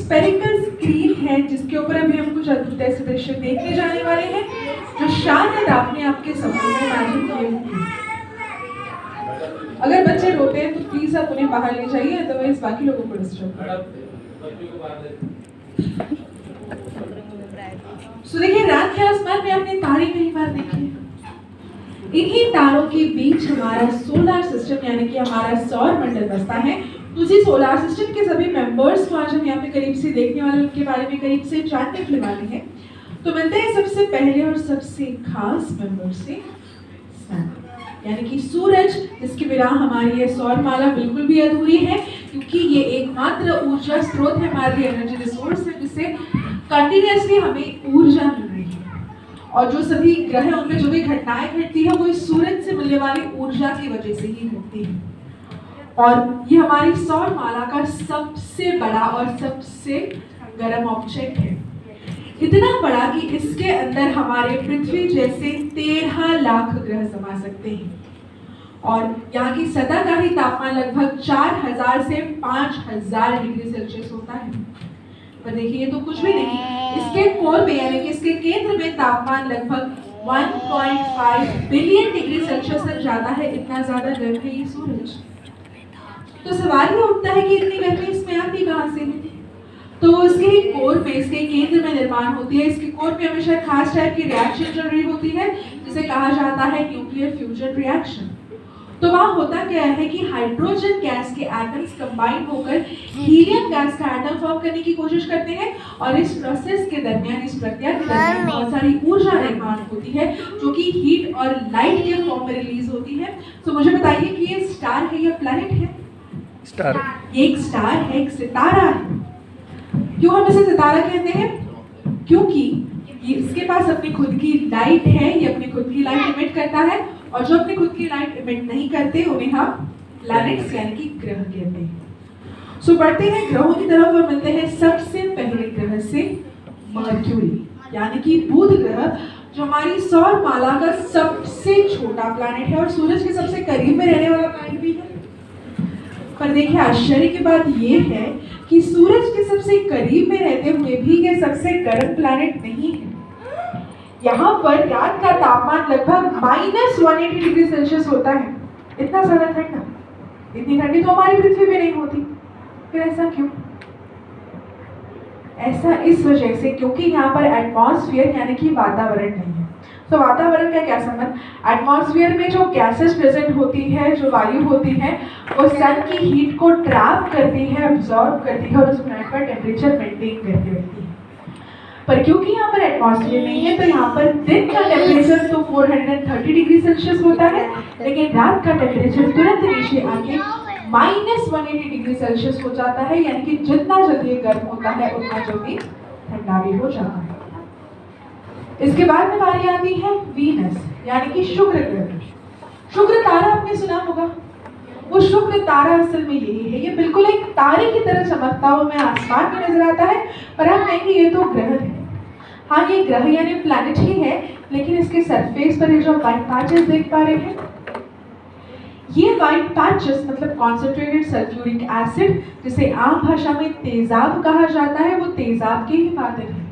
Spherical screen है जिसके ऊपर अभी हम कुछ अद्भुत ऐसे दृश्य देखने जाने वाले हैं जो शायद आपने आपके सपनों में इमेजिन किए होंगे। अगर बच्चे रोते हैं तो प्लीज आप उन्हें बाहर ले जाइए, अदरवाइज बाकी लोगों को डिस्टर्ब करें। सो देखिए, रात के आसमान में आपने तारे कई बार देखे। इन्हीं तारों के बीच हमारा सोलर सिस्टम यानी कि हमारा सौर मंडल बसता है। उसी सोलर सिस्टम के सभी मेंबर्स को आज हम यहाँ पे करीब से देखने वाले, उनके बारे में करीब से जानने वाले हैं। तो मिलते हैं सबसे पहले और सबसे खास मेंबर से, सन यानी कि सूरज, जिसके बिना हमारी ये सौरमाला बिल्कुल भी अधूरी है, क्योंकि ये एकमात्र ऊर्जा स्रोत है, हमारी एनर्जी रिसोर्स है, जिससे कंटिन्यूअसली हमें ऊर्जा मिल रही है। और जो सभी ग्रह हैं उनमें जो भी घटनाएं घटती है वो इस सूरज से मिलने वाली ऊर्जा की वजह से ही घटती है। और ये हमारी सौरमाला का सबसे बड़ा और सबसे गर्म ऑब्जेक्ट है, इतना बड़ा कि इसके अंदर हमारे पृथ्वी जैसे 13 लाख ग्रह समा सकते हैं। और यहाँ की सतह का ही तापमान लगभग 4000 से 5000 डिग्री सेल्सियस होता है। पर देखिए, ये तो कुछ भी नहीं, इसके कोर में यानी कि इसके केंद्र में तापमान लगभग 1.5 बिलियन डिग्री सेल्सियस तक जाता है। इतना ज्यादा गर्म है ये सूरज। तो सवाल ये उठता है कि इतनी गर्मी इसमें आती कहाँ से है? तो इसके कोर में, इसके केंद्र में निर्माण होती है। इसके कोर में हमेशा खास टाइप की रिएक्शन चल रही होती है जिसे कहा जाता है न्यूक्लियर फ्यूजन रिएक्शन। तो वहाँ होता क्या है कि हाइड्रोजन गैस के एटम्स कंबाइन होकर हीलियम गैस का एटम फॉर्म करने की कोशिश करते हैं, और इस प्रोसेस के दरमियान, इस प्रक्रिया के दरमियान बहुत सारी ऊर्जा निर्माण होती है जो कि हीट और लाइट के फॉर्म में रिलीज होती है। तो मुझे बताइए कि ये स्टार है या प्लैनेट है? स्टार। ये एक स्टार है, एक सितारा है। क्यों हम इसे सितारा कहते हैं? क्योंकि ये इसके पास अपनी खुद की लाइट है, ये अपनी खुद की लाइट इमिट करता है, और जो अपनी खुद की लाइट इमिट नहीं करते उन्हें हम प्लैनेट्स यानी कि ग्रह कहते हैं। सो बढ़ते हैं ग्रहों की तरफ और मिलते हैं सबसे पहले ग्रह से मर्क्यूरी यानी कि बुध ग्रह, जो हमारी सौरमाला का सबसे छोटा प्लैनेट है और सूरज के सबसे करीब में रहने वाला प्लैनेट भी है। पर देखिए, आश्चर्य की बात ये है कि सूरज के सबसे करीब में रहते हुए भी ये सबसे गर्म प्लैनेट नहीं है। यहाँ पर रात का तापमान लगभग -180 डिग्री सेल्सियस होता है। इतना ज्यादा ठंडा, इतनी ठंडी तो हमारी पृथ्वी पे नहीं होती। फिर ऐसा क्यों? ऐसा इस वजह से क्योंकि यहाँ पर एटमॉस्फेयर यानी कि वातावरण नहीं है। तो वातावरण का क्या संबंध? एटमॉस्फेयर में जो गैसेस प्रेजेंट होती है, जो वायु होती है, वो सन की हीट को ट्रैप करती है, अब्सॉर्ब करती है और उस प्लैनेट पर टेम्परेचर मेंटेन करके रखती है। पर क्योंकि यहाँ पर एटमॉस्फेयर नहीं है, तो यहाँ पर दिन का टेम्परेचर तो 430 डिग्री सेल्सियस होता है, लेकिन रात का टेम्परेचर तुरंत नीचे आके -180 डिग्री सेल्सियस हो जाता है। यानी कि जितना जल्दी गर्म होता है उतना जल्दी ठंडा भी हो जाता है। इसके बाद में बारी आती है वीनस यानी कि शुक्र ग्रह। शुक्र तारा आपने सुना होगा। वो शुक्र तारा असल में यही है, ये बिल्कुल एक तारे की तरह चमकता हुआ हमें आसमान में नजर आता है, पर हम कहेंगे ये तो ग्रह है। हाँ, ये ग्रह यानी प्लैनेट ही है, लेकिन इसके सरफेस पर ये जो व्हाइट पैचेस देख पा रहे हैं, ये व्हाइट पैचेस मतलब कॉन्सेंट्रेटेड सल्फ्यूरिक एसिड, जिसे आम भाषा में तेजाब कहा जाता है, वो तेजाब के ही बादल है।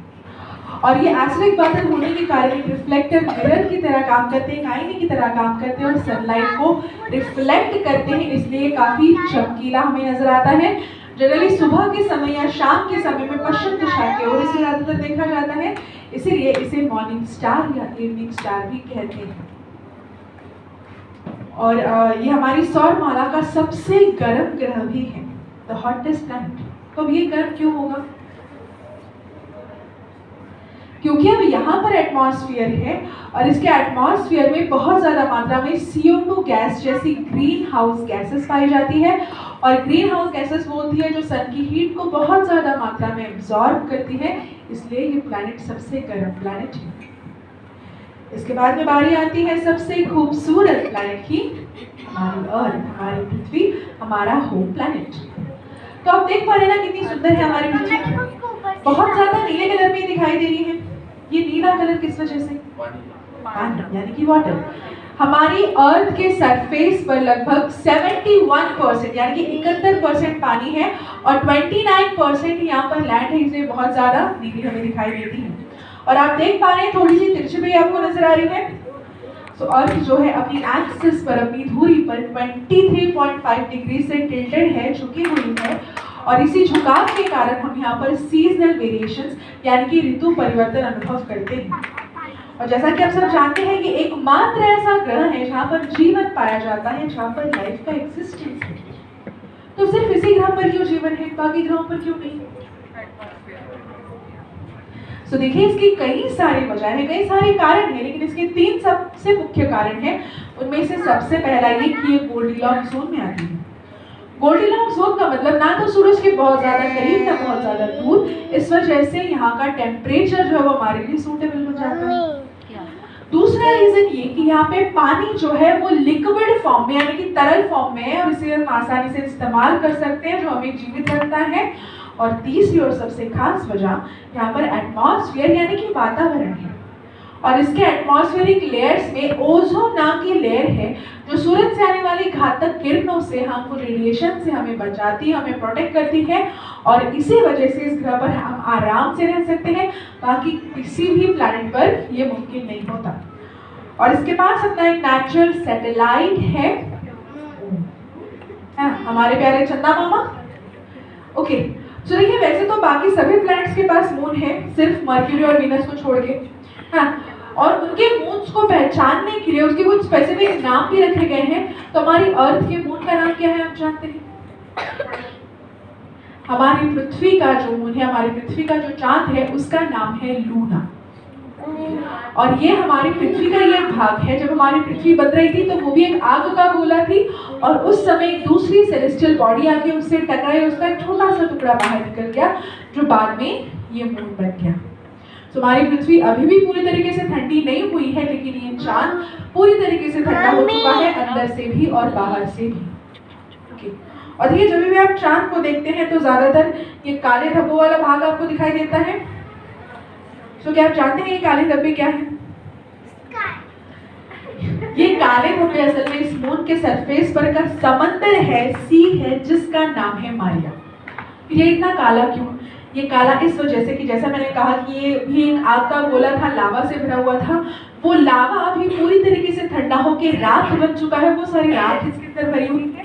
और ये एसिडिक बादल होने के कारण एक रिफ्लेक्टर मिरर की तरह काम करते हैं, आईने की तरह काम करते हैं और सनलाइट को रिफ्लेक्ट करते हैं, इसलिए काफी चमकीला हमें नजर आता है। जनरली सुबह के समय या शाम के समय में पश्चिम दिशा की ओर इसे ज्यादातर देखा जाता है, इसीलिए इसे मॉर्निंग स्टार या इवनिंग स्टार भी कहते हैं। और ये हमारी सौरमाला का सबसे गर्म ग्रह भी है, द हॉटेस्ट प्लैनेट। तो अब ये गर्म क्यों होगा? क्योंकि अब यहाँ पर एटमॉस्फेयर है और इसके एटमॉस्फेयर में बहुत ज़्यादा मात्रा में CO2 गैस जैसी ग्रीन हाउस गैसेस पाई जाती है। और ग्रीन हाउस गैसेस वो होती है जो सन की हीट को बहुत ज़्यादा मात्रा में एब्जॉर्ब करती है, इसलिए ये प्लैनेट सबसे गर्म प्लैनेट है। इसके बाद में बारी आती है सबसे खूबसूरत प्लैनेट की, हमारी अर्थ, हमारी पृथ्वी, हमारा होम प्लैनेट। तो आप देख पा रहे हैं ना कितनी सुंदर है हमारी पृथ्वी। बहुत ज्यादा नीले कलर में दिखाई दे रही है। ये नीला कलर किस वजह से? पानी यानी कि वाटर। हमारी अर्थ के सरफेस पर लगभग 71% यानी कि 71% पानी है और 29% यहाँ पर लैंड प्लैनेट है इसलिए बहुत ज्यादा नीली हमें दिखाई देती है। और आप देख पा रहे हैं थोड़ी सी तिरछी भी आपको नजर आ रही है। तो अर्थ जो है अपनी एक्सिस पर, अपनी धुरी पर 23.5 डिग्री से टिल्टेड है, झुकी हुई है। और इसी झुकाव के कारण हम यहाँ पर सीजनल वेरिएशंस यानी कि ऋतु परिवर्तन अनुभव करते हैं। और जैसा कि आप सब जानते हैं कि एकमात्र ऐसा ग्रह है जहाँ पर जीवन पाया जाता है, जहाँ पर लाइफ का एग्जिस्टेंस है। तो सिर्फ इसी ग्रह पर क्यों जीवन है, बाकी ग्रहों पर क्यों नहीं? तो देखिए इसकी कई सारी वजह है, कई सारे कारण हैं, लेकिन इसके 3 सबसे मुख्य कारण हैं। उनमें से सबसे पहला ये कि ये गोल्डीलॉक्स जोन में आती है। गोल्डीलॉक्स जोन का मतलब ना तो सूरज के बहुत ज्यादा करीब ना बहुत ज्यादा दूर, इस वजह से यहाँ का टेम्परेचर जो है वो हमारे लिए सूटेबल हो जाता है। दूसरा रीजन ये कि यहाँ पे पानी जो है वो लिक्विड फॉर्म में यानी कि तरल फॉर्म में है और इसे हम आसानी से इस्तेमाल कर सकते हैं, जो हमें जीवित रखता है। और तीसरी और सबसे खास वजह यहाँ पर एटमॉस्फेयर यानी कि वातावरण है। और इसके एटमॉस्फेरिक लेयर्स में ओजोन नाम की लेयर है जो सूरज से आने वाली घातक किरणों से, हार्मफुल रेडिएशन से हमें बचाती है, हमें प्रोटेक्ट करती है। और इसी वजह से इस ग्रह पर हम आराम से रह सकते हैं, बाकी किसी भी प्लैनेट पर ये मुमकिन नहीं होता। और इसके पास अपना एक नेचुरल सैटेलाइट है हमारे प्यारे चंदा मामा। ओके, तो देखिए वैसे तो बाकी सभी प्लैनेट्स के पास मून है, सिर्फ मर्क्यूरी और वीनस को छोड़ के। हाँ, और उनके मून्स को पहचानने के लिए उसके कुछ स्पेसिफिक नाम भी रखे गए हैं। तो हमारी अर्थ के मून का नाम क्या है आप जानते हैं? हमारी पृथ्वी का जो मून है, हमारी पृथ्वी का जो चांद है, उसका नाम है लूना। और ये हमारी पृथ्वी का ये भाग है। जब हमारी पृथ्वी बन रही थी तो वो भी एक आग का गोला थी और उस समय एक दूसरी सेलेस्टियल बॉडी आके उससे टकराई, उसका एक छोटा सा टुकड़ा बाहर निकल गया जो बाद में ये मून बन गया। तो हमारी पृथ्वी अभी भी पूरी तरीके से ठंडी नहीं हुई है, लेकिन ये चांद पूरी तरीके से ठंडा हो चुका है, अंदर से भी और बाहर से भी। ओके, और ये जब भी आप चांद को देखते हैं तो ज्यादातर ये काले धब्बों वाला भाग आपको दिखाई देता है। तो क्या आप जानते हैं ये काले धब्बे क्या है? ये काले धब्बे असल में इस मून के सरफेस पर का समंदर है, सी है, जिसका नाम है मारिया। ये इतना काला क्यों? ये काला इस वजह से कि जैसा मैंने कहा कि ये भी एक आग का गोला था, लावा से भरा हुआ था। वो लावा अभी पूरी तरीके से ठंडा होकर राख बन चुका है, वो सारी राख इसके अंदर भरी हुई है।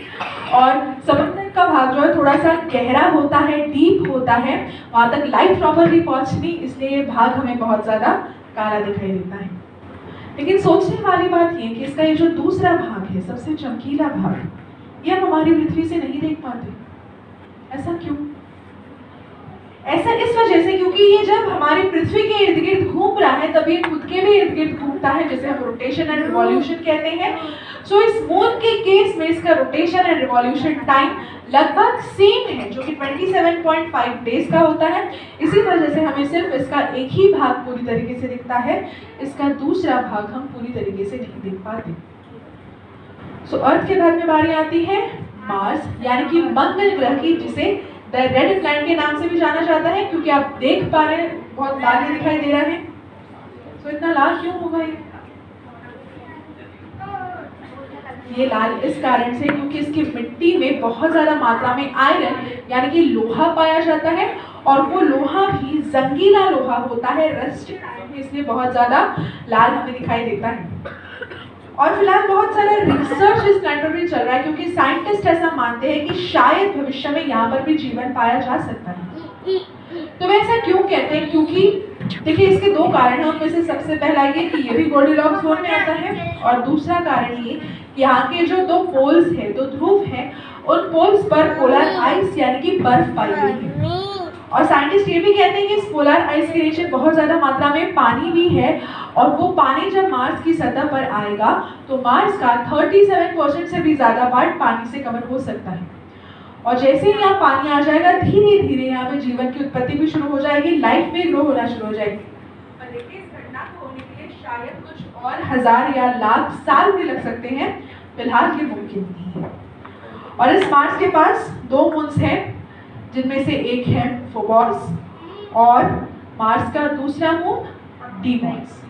और समंदर का भाग जो है थोड़ा सा गहरा होता है, डीप होता है, वहां तक लाइट प्रॉपरली पहुंचनी, इसलिए ये भाग हमें बहुत ज्यादा काला दिखाई देता है। लेकिन सोचने वाली बात ये कि इसका ये जो दूसरा भाग है, सबसे चमकीला भाग, ये हम हमारी पृथ्वी से नहीं देख पाते। ऐसा क्यों? ऐसा इस वजह से क्योंकि ये जब हमारी पृथ्वी के इर्द गिर्द घूम रहा है तब ये खुद के भी इर्द गिर्द घूमता है, जिसे हम रोटेशन एंड रिवॉल्यूशन कहते हैं। सो इस मून के केस में इसका रोटेशन एंड रिवॉल्यूशन टाइम लगभग सेम है, जो कि 27.5 डेज का होता है। इसी वजह से हमें सिर्फ इसका एक ही भाग पूरी तरीके से दिखता है, इसका दूसरा भाग हम पूरी तरीके से नहीं देख पाते। सो अर्थ के बाद में बारी आती है मार्स यानी कि मंगल ग्रह की, जिसे द रेड प्लैनेट के नाम से भी जाना जाता है, क्योंकि आप देख पा रहे हैं बहुत लाल दिखाई दे रहा है। तो इतना लाल क्यों होगा ये लाल इस कारण से क्योंकि इसकी मिट्टी में बहुत ज्यादा मात्रा में आयरन यानी कि लोहा पाया जाता है, और वो लोहा भी जंगीला लोहा होता है, रस्ट, इसलिए बहुत ज्यादा लाल हमें दिखाई देता है। और फिलहाल बहुत सारा रिसर्च इस प्लैनेट पर भी चल रहा है, क्योंकि साइंटिस्ट ऐसा मानते हैं कि शायद भविष्य में यहाँ पर भी जीवन पाया जा सकता है। तो वे ऐसा क्यों कहते हैं? क्योंकि देखिए इसके 2 कारण हैं। उनमें से सबसे पहला ये कि ये भी गोल्डीलॉक्स जोन में आता है, और दूसरा कारण ये कि यहाँ के जो 2 पोल्स हैं, 2 ध्रुव हैं, उन पोल्स पर पोलर आइस यानी कि बर्फ पाई गई है। और साइंटिस्ट ये भी कहते हैं कि इस पोलर आइस के नीचे बहुत ज्यादा मात्रा में पानी भी है, और वो पानी जब मार्स की सतह पर आएगा तो मार्स का 37% से भी ज्यादा पार्ट पानी से कवर हो सकता है। और जैसे ही यहाँ पानी आ जाएगा, धीरे धीरे यहाँ पे जीवन की उत्पत्ति भी शुरू हो जाएगी, लाइफ भी ग्रो होना शुरू हो जाएगी। और देखिए इस घटना को होने के लिए शायद कुछ और 1000 या लाख साल भी लग सकते हैं, फिलहाल ये मुमकिन नहीं है। और इस मार्स के पास 2 मून्स हैं, जिनमें से एक है फोबॉस और मार्स का दूसरा मून डीमॉस।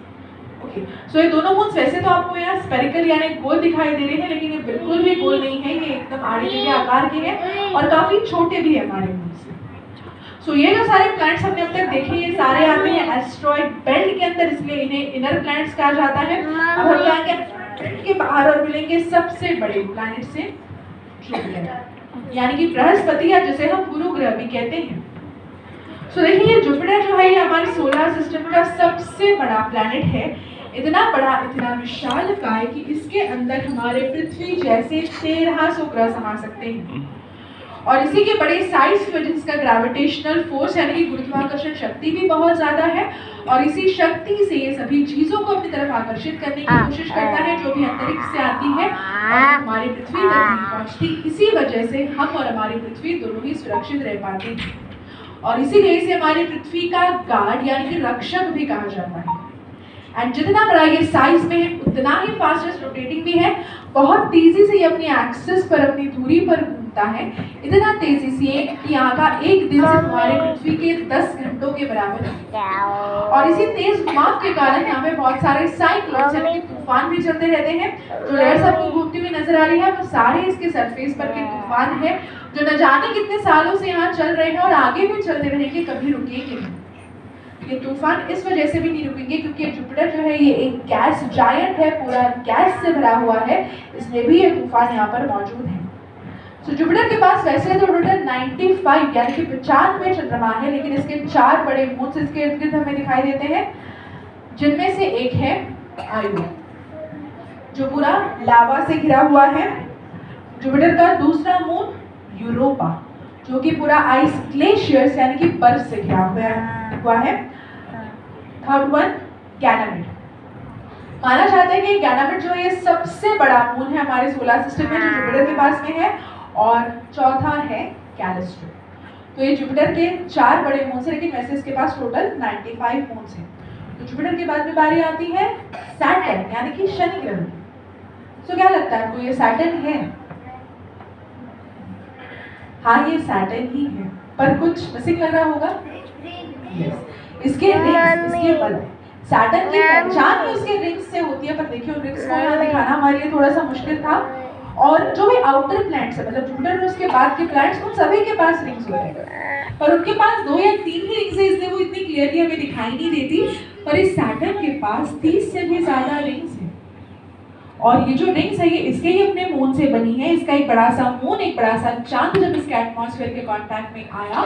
ओके, सो ये दोनों मून्स वैसे तो आपको यहाँ स्फेरिकल यानी गोल दिखाई दे रहे हैं, लेकिन ये बिल्कुल भी गोल नहीं है, ये एकदम आड़े के आकार के हैं और काफी छोटे भी है हमारे मून से। सो ये जो सारे प्लैनेट्स हमने अब तक देखे ये सारे आते हैं एस्ट्रॉइड बेल्ट के अंदर, इसलिए इन्हें इनर प्लैनेट्स कहा जाता है। अब हम जाएंगे बेल्ट के बाहर और मिलेंगे सबसे बड़े प्लैनेट से जुपिटर, यानी कि बृहस्पति या जिसे हम गुरु ग्रह भी कहते हैं। सो देखिए जुपिटर जो है ये हमारे सोलर सिस्टम का सबसे बड़ा प्लैनेट है। इतना बड़ा, इतना विशाल काय कि इसके अंदर हमारे पृथ्वी जैसे 1300 ग्रह समा सकते हैं। और इसी के बड़े साइज की वजह से इसका ग्रेविटेशनल फोर्स यानी कि गुरुत्वाकर्षण शक्ति भी बहुत ज़्यादा है, और इसी शक्ति से ये सभी चीज़ों को अपनी तरफ आकर्षित करने की कोशिश करता है जो भी अंतरिक्ष से आती है और हमारी पृथ्वी तक नहीं पहुँचती। इसी वजह से हम और हमारी पृथ्वी दोनों ही सुरक्षित रह पाते हैं, और इसीलिए इसे हमारी पृथ्वी का गार्ड यानी कि रक्षक भी कहा जाता है। एंड जितना बड़ा ये साइज में है उतना ही फास्टेस्ट रोटेटिंग भी है। बहुत तेजी से ये अपनी एक्सिस पर, अपनी दूरी पर घूमता है, इतना तेजी से कि यहाँ का एक दिन से हमारे पृथ्वी के 10 घंटों के बराबर है। और इसी तेज घुमाव के कारण यहाँ पे बहुत सारे साइक्लोन्स यानी कि तूफान भी चलते रहते हैं। जो लहर सबको घूमती हुई नजर आ रही है वो सारे इसके सरफेस पर के तूफान है जो न जाने कितने सालों से यहाँ चल रहे हैं और आगे भी चलते रहेंगे, कभी रुकेंगे नहीं। ये तूफान इस वजह से भी नहीं रुकेंगे क्योंकि जुपिटर जो है ये एक गैस जायंट है, पूरा गैस से भरा हुआ है, इसलिए भी ये तूफान यहाँ पर मौजूद है। तो जुपिटर के पास वैसे तो टोटल 95 यानी कि 95 चंद्रमा है, लेकिन इसके 4 बड़े मून्स इसके इर्द गिर्द हमें दिखाई देते हैं, जिनमें से एक है आयो जो पूरा लावा से घिरा हुआ है। जुपिटर का दूसरा मून यूरोपा जो कि पूरा आइस ग्लेशियर्स यानी कि बर्फ से घिरा हुआ है। Third one Ganymede. माना जाता है कि गैनामिड जो है ये सबसे बड़ा मून है हमारे सोलर सिस्टम में जो जुपिटर के पास में है, और चौथा है कैलिस्ट्रो। तो ये जुपिटर के 4 बड़े मून है, लेकिन वैसे इसके पास टोटल 95 मून्स हैं। तो जुपिटर के बाद में बारी आती है सैटर्न यानी कि शनि ग्रह। तो क्या लगता है आपको ये सैटर्न है? हाँ ये सैटर्न ही है, पर कुछ मिसिंग लग रहा होगा। yes. इसके रिंग्स, इसके बल, सैटर्न की पहचान ही उसके रिंग्स से होती है, पर देखिए उन रिंग्स को यहाँ दिखाना हमारे लिए थोड़ा सा मुश्किल था। और जो भी आउटर प्लैनेट्स है, मतलब जुपिटर और उसके बाद के प्लैनेट्स, उन सभी के पास रिंग्स होते हैं, पर उनके पास 2 या 3 ही रिंग्स है, इसलिए वो इतनी क्लियरली हमें दिखाई नहीं देती। पर इस सैटर्न के पास 30 से भी ज्यादा रिंग्स है, और ये जो रिंग्स है ये इसके ही अपने मून से बनी है। इसका एक बड़ा सा मून, एक बड़ा सा चांद जब इसके एटमॉस्फेयर के कांटेक्ट में आया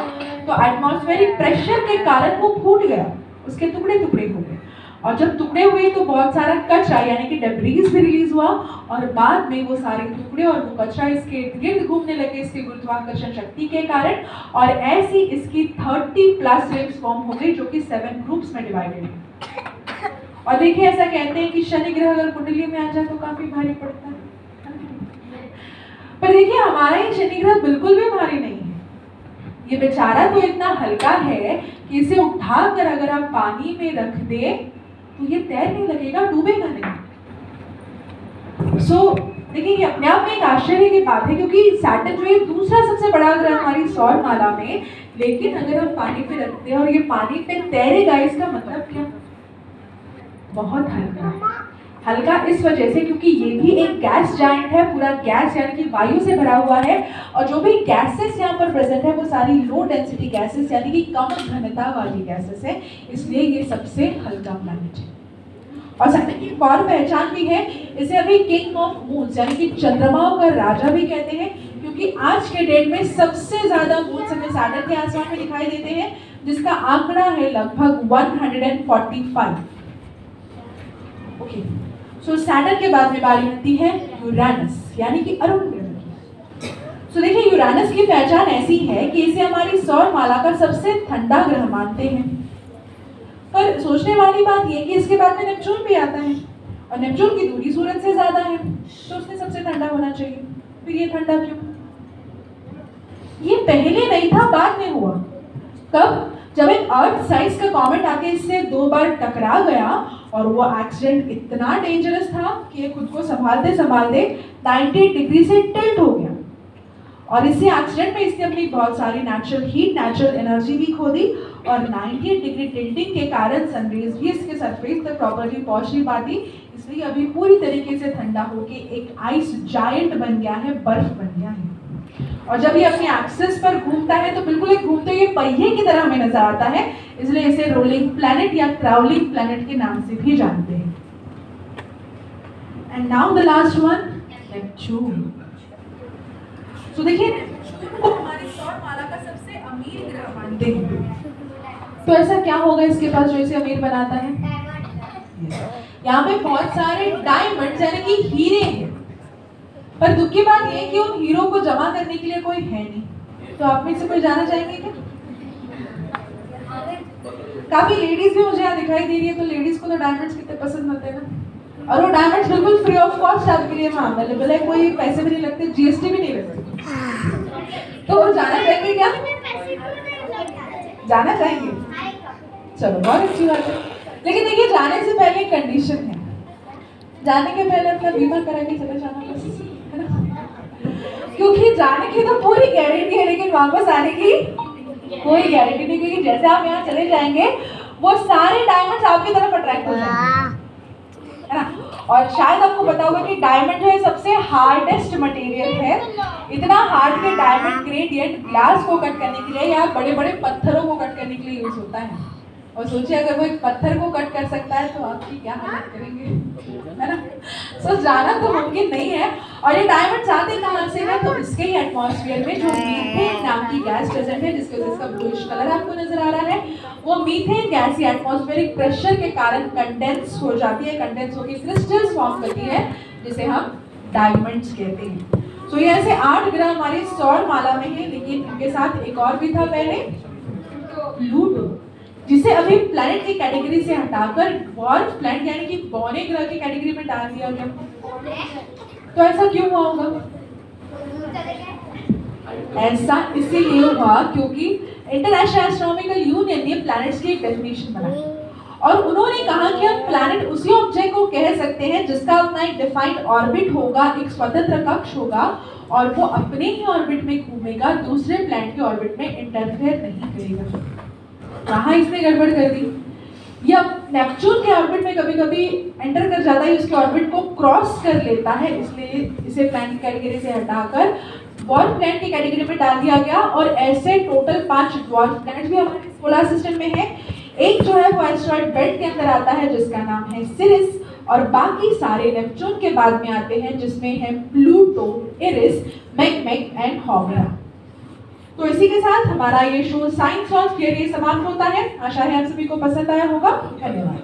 तो एटमॉस्फेरिक प्रेशर के कारण वो फूट गया, उसके टुकड़े टुकड़े हो गए, और जब टुकड़े हुए तो बहुत सारा कचरा यानी कि डेब्रीज भी रिलीज हुआ, और बाद में वो सारे टुकड़े और वो कचरा इसके इर्द गिर्द घूमने लगे इसके गुरुत्वाकर्षण शक्ति के कारण, और ऐसी इसकी 30+ रिंग्स फॉर्म हो गई जो कि 7 ग्रुप्स में डिवाइडेड है। और देखिए ऐसा कहते हैं कि शनि ग्रह अगर कुंडली में आ जाए तो काफी भारी पड़ता है, पर देखिए हमारा ये शनि ग्रह बिल्कुल भी भारी नहीं है। ये बेचारा तो इतना हल्का है कि इसे उठाकर अगर आप पानी में रख दे तो ये तैरने लगेगा, डूबेगा नहीं। देखिए ये अपने आप में एक आश्चर्य की बात है, क्योंकि सैटर्न जो है दूसरा सबसे बड़ा ग्रह हमारी सौर माला में, लेकिन अगर हम पानी पे रखते हैं और ये पानी पे तैरेगा, इसका मतलब क्या? बहुत हल्का इस वजह से क्योंकि ये भी एक गैस जायंट है, पूरा गैस यानी कि वायु से भरा हुआ है, और जो भी गैसेस यहाँ पर प्रेजेंट है वो सारी लो डेंसिटी गैसेस यानी कि कम घनता वाली गैसेस है, इसलिए ये सबसे हल्का प्लैनेट है। और सैटर्न की एक और पहचान भी है, इसे अभी किंग ऑफ मून्स यानी कि चंद्रमाओं का राजा भी कहते हैं, क्योंकि आज के डेट में सबसे ज्यादा मून्स हमें सैटर्न के आसमान में दिखाई देते हैं, जिसका आंकड़ा है लगभग 145। ओके, सो सैटर्न के बाद में बारी आती है यूरेनस यानी कि अरुण ग्रह की। सो देखिए यूरेनस की पहचान ऐसी है कि इसे हमारी सौर माला का सबसे ठंडा ग्रह मानते हैं, पर सोचने वाली बात यह कि इसके बाद में नेपच्यून भी आता है, और नेपच्यून की दूरी सूरज से ज्यादा है, तो उसने सबसे ठंडा होना चाहिए। फिर ये ठंडा क्यों? ये पहले नहीं था, बाद में हुआ। कब? जब एक अर्थ साइज का कॉमेट आके इससे 2 बार टकरा गया, और वो एक्सीडेंट इतना डेंजरस था कि ये खुद को संभालते संभालते 90 डिग्री से टिल्ट हो गया, और इसी एक्सीडेंट में इसने अपनी बहुत सारी नेचुरल हीट, नेचुरल एनर्जी भी खो दी, और 90 डिग्री टिल्टिंग के कारण सनरेज भी इसके सरफेस तक प्रॉपर्ली पहुंच नहीं पाती, इसलिए अभी पूरी तरीके से ठंडा होके एक आइस जायंट बन गया है, बर्फ बन गया है। और जब ये अपने एक्सिस पर घूमता है तो बिल्कुल एक घूमते हुए पहिए की तरह हमें नजर आता है, इसलिए इसे रोलिंग प्लैनेट या क्राउलिंग प्लैनेट के नाम से भी जानते हैं। And now the last one, Neptune. तो देखिए वो हमारी सौरमाला का सबसे अमीर ग्रह मानते हैं। तो ऐसा क्या होगा इसके पास जो इसे अमीर बनाता है? यहाँ पे बहुत सारे डायमंड्स यानी कि हीरे हैं, पर दुख की बात यह है कि उन हीरो को जमा करने के लिए कोई है नहीं। तो आप में से कोई जाना चाहेंगे क्या? काफी लेडीज भी मुझे यहाँ दिखाई दे रही है, तो लेडीज को तो डायमंड्स कितने पसंद होते हैं ना, और वो डायमंड्स बिल्कुल फ्री ऑफ कॉस्ट आपके लिए वहाँ अवेलेबल है, कोई पैसे भी नहीं लगते, जीएसटी भी नहीं लगती। तो वो जाना चाहेंगे क्या? जाना चाहेंगे? चलो बहुत अच्छी बात है। लेकिन देखिए जाने से पहले कंडीशन है, जाने के पहले अपना बीमा करा के चले जाना बस, है ना? क्योंकि जाने की तो पूरी गारंटी है, लेकिन वापस आने की कोई गारंटी नहीं, क्योंकि जैसे आप यहाँ चले जाएंगे वो सारे डायमंड्स आपकी तरफ अट्रैक्ट हो जाएंगे, है ना? और शायद आपको पता होगा कि डायमंड जो है सबसे हार्डेस्ट मटेरियल है। इतना हार्ड के डायमंड ग्रेडियंट ग्लास को कट करने के लिए या बड़े बड़े पत्थरों को कट करने के लिए यूज होता है। और सोचिए अगर वो एक पत्थर को कट कर सकता है तो आपकी क्या हालत करेंगे, है ना? सो जाना तो मुमकिन नहीं है। और ये डायमंड आते कहाँ से है? तो इसके ही एटमॉस्फेयर में जो मीथेन नाम की गैस प्रेजेंट है, जिसके वजह से इसका ब्लूइश कलर आपको नजर आ रहा है, वो मीथेन गैस ही एटमॉस्फेरिक प्रेशर के कारण कंडेंस हो जाती है, कंडेंस होकर क्रिस्टल्स फॉर्म करती है, जिसे हम डायमंड्स कहते हैं। तो ये ऐसे 8 ग्रह हमारी सौर माला में है, लेकिन इनके साथ एक और भी था पहले, प्लूटो, जिसे अभी प्लैनेट की कैटेगरी से हटाकर ड्वार्फ प्लैनेट यानी कि बौने ग्रह की कैटेगरी में डाल दिया गया। तो ऐसा क्यों हुआ होगा? ऐसा इसीलिए हुआ क्योंकि इंटरनेशनल एस्ट्रोनॉमिकल यूनियन ने प्लैनेट्स की एक डेफिनेशन बनाई और उन्होंने कहा कि हम प्लैनेट उसी ऑब्जेक्ट को कह सकते हैं जिसका अपना एक डिफाइंड ऑर्बिट होगा, एक स्वतंत्र कक्ष होगा और वो अपने ही ऑर्बिट में घूमेगा, दूसरे प्लैनेट के ऑर्बिट में इंटरफेयर नहीं करेगा। कहाँ इसने गड़बड़ कर दी? यह नेपच्यून के ऑर्बिट में कभी कभी एंटर कर जाता है, उसके ऑर्बिट को क्रॉस कर लेता है, इसलिए इसे प्लैनेट कैटेगरी से हटाकर ड्वार्फ प्लैनेट की कैटेगरी में डाल दिया गया। और ऐसे टोटल 5 ड्वार्फ प्लैनेट भी हमारे सोलर सिस्टम में है। एक जो है वो एस्टेरॉइड बेल्ट के अंदर आता है जिसका नाम है सिरिस, और बाकी सारे नेपच्यून के बाद में आते हैं जिसमें है प्लूटो, इरिस, मैकमेक एंड हॉगला। तो इसी के साथ हमारा ये शो साइंस और थियरी समाप्त होता है। आशा है आप सभी को पसंद आया होगा। धन्यवाद।